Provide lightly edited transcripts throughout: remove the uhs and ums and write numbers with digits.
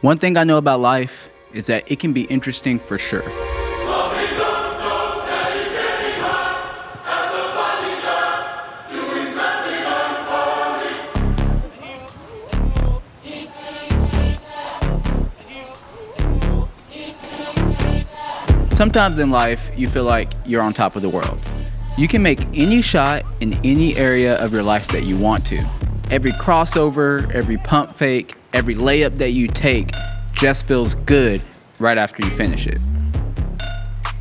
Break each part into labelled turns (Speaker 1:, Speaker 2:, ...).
Speaker 1: One thing I know about life is that it can be interesting for sure. Sometimes in life, you feel like you're on top of the world. You can make any shot in any area of your life that you want to. Every crossover, every pump fake, every layup that you take just feels good right after you finish it.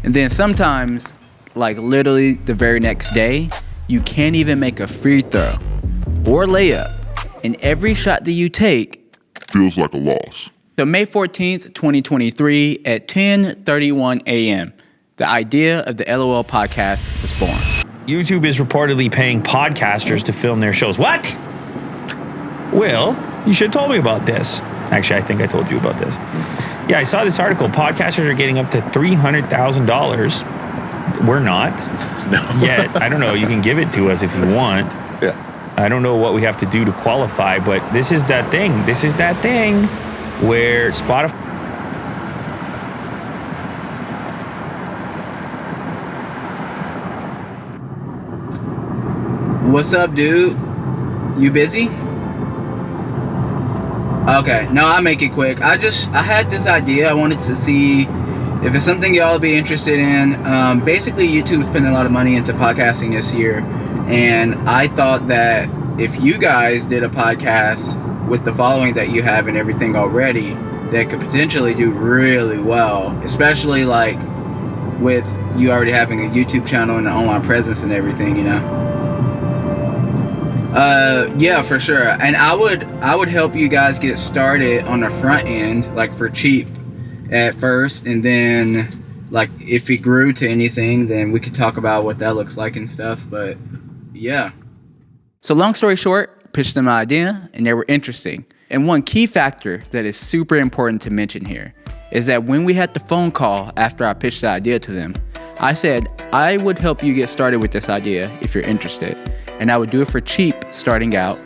Speaker 1: And then sometimes, like literally the very next day, you can't even make a free throw or layup. And every shot that you take
Speaker 2: feels like a loss.
Speaker 1: So May 14th, 2023 at 10:31 a.m., the idea of the LOL podcast was born.
Speaker 3: YouTube is reportedly paying podcasters to film their shows. What? Well, you should have told me about this. Actually, I think I told you about this. Yeah, I saw this article. Podcasters are getting up to $300,000. We're not.
Speaker 2: No.
Speaker 3: Yet. I don't know. You can give it to us if you want.
Speaker 2: Yeah.
Speaker 3: I don't know what we have to do to qualify, but this is that thing. This is that thing where Spotify...
Speaker 1: What's up, dude? You busy? Okay, no, I'll make it quick. I had this idea. I wanted to see if it's something y'all would be interested in. Basically, YouTube's putting a lot of money into podcasting this year, and I thought that if you guys did a podcast with the following that you have and everything already, that could potentially do really well, especially like with you already having a YouTube channel and an online presence and everything, you know? Yeah, for sure. And I would help you guys get started on the front end, like for cheap at first, and then like if it grew to anything, then we could talk about what that looks like and stuff. But yeah. So long story short, pitched them an idea and they were interesting. And one key factor that is super important to mention here is that when we had the phone call after I pitched the idea to them, I said I would help you get started with this idea if you're interested. And I would do it for cheap starting out.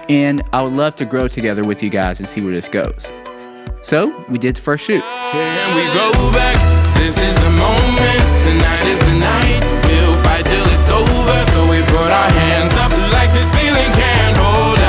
Speaker 1: And I would love to grow together with you guys and see where this goes. So we did the first shoot.
Speaker 4: Can we go back? This is the moment. Tonight is the night. We'll fight till it's over. So we put our hands up like the ceiling can't hold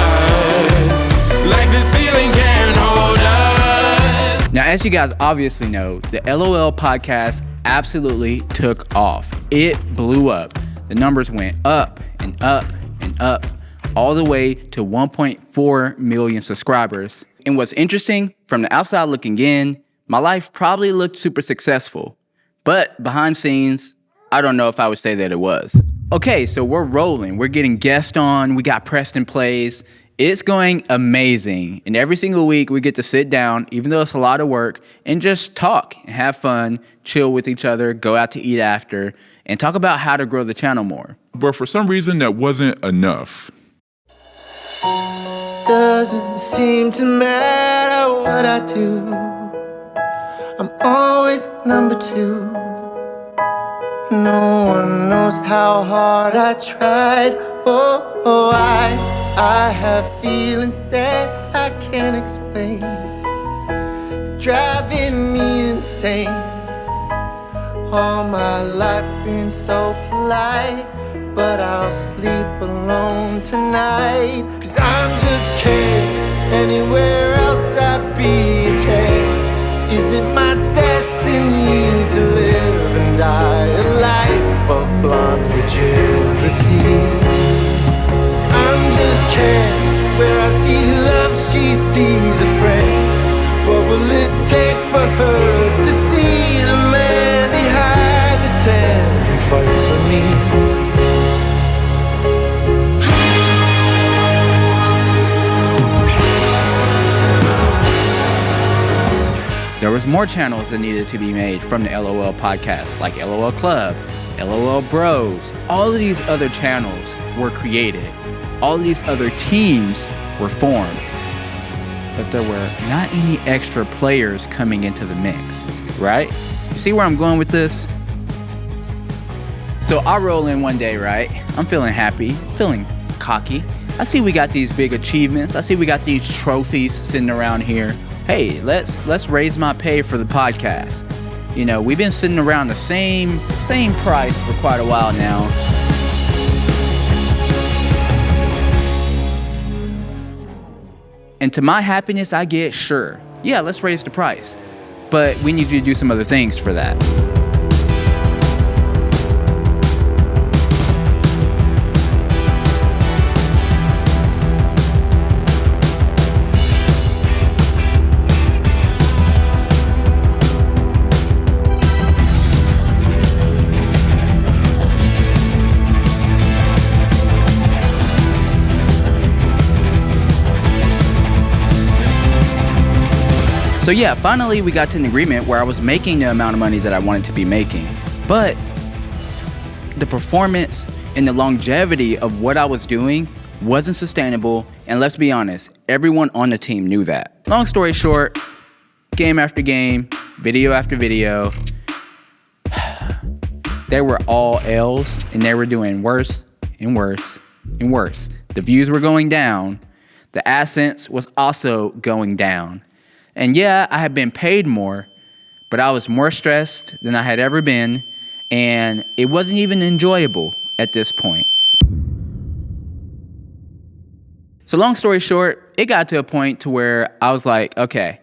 Speaker 4: us. Like the ceiling can't hold us.
Speaker 1: Now, as you guys obviously know, the LOL podcast absolutely took off. It blew up. The numbers went up and up and up, all the way to 1.4 million subscribers. And what's interesting, from the outside looking in, my life probably looked super successful. But behind scenes, I don't know if I would say that it was. Okay, so we're rolling. We're getting guests on. We got Preston Plays. It's going amazing. And every single week we get to sit down, even though it's a lot of work, and just talk and have fun, chill with each other, go out to eat after, and talk about how to grow the channel more.
Speaker 2: But for some reason, that wasn't enough.
Speaker 5: Doesn't seem to matter what I do, I'm always number two. No one knows how hard I tried. Oh, I have feelings that I can't explain, they're driving me insane. All my life been so polite, but I'll sleep alone tonight. 'Cause I'm just kidding, anywhere else I'd be a tame. Is it my destiny to live and die a life of blonde fragility? I'm just kidding, where I see love she sees a friend. What will it take for her to see the man behind the tent and fight for me?
Speaker 1: There was more channels that needed to be made from the LOL podcast, like LOL Club, LOL Bros. All of these other channels were created. All of these other teams were formed. But there were not any extra players coming into the mix, right? You see where I'm going with this? So I roll in one day, right? I'm feeling happy, feeling cocky. I see we got these big achievements. I see we got these trophies sitting around here. hey, let's raise my pay for the podcast. You know, we've been sitting around the same price for quite a while now. And to my happiness, I get, sure, yeah, let's raise the price. But we need you to do some other things for that. So yeah, finally we got to an agreement where I was making the amount of money that I wanted to be making. But the performance and the longevity of what I was doing wasn't sustainable. And let's be honest, everyone on the team knew that. Long story short, game after game, video after video, they were all L's and they were doing worse and worse and worse. The views were going down. The AdSense was also going down. And yeah, I had been paid more, but I was more stressed than I had ever been, and it wasn't even enjoyable at this point. So long story short, it got to a point to where I was like, okay,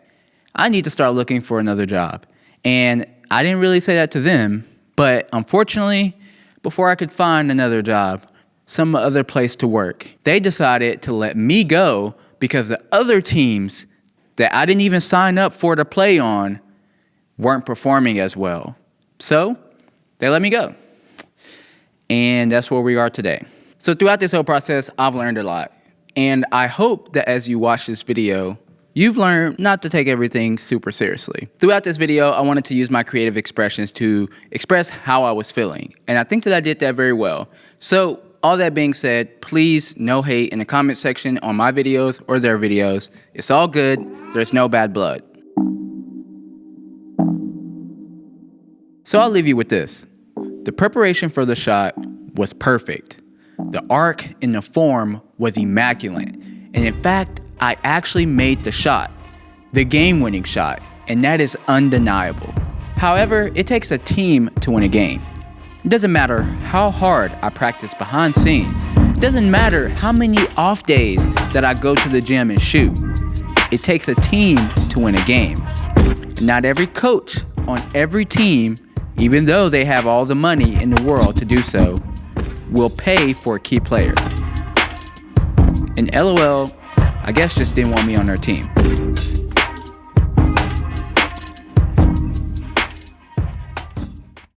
Speaker 1: I need to start looking for another job. And I didn't really say that to them, but unfortunately, before I could find another job, some other place to work, they decided to let me go because the other teams that I didn't even sign up for to play on weren't performing as well. So they let me go. And that's where we are today. So throughout this whole process, I've learned a lot. And I hope that as you watch this video, you've learned not to take everything super seriously. Throughout this video, I wanted to use my creative expressions to express how I was feeling. And I think that I did that very well. So all that being said, please no hate in the comment section on my videos or their videos. It's all good. There's no bad blood. So I'll leave you with this. The preparation for the shot was perfect. The arc and the form was immaculate. And in fact, I actually made the shot, the game-winning shot, and that is undeniable. However, it takes a team to win a game. It doesn't matter how hard I practice behind scenes. It doesn't matter how many off days that I go to the gym and shoot. It takes a team to win a game. Not every coach on every team, even though they have all the money in the world to do so, will pay for a key player. And LOL, I guess, just didn't want me on their team.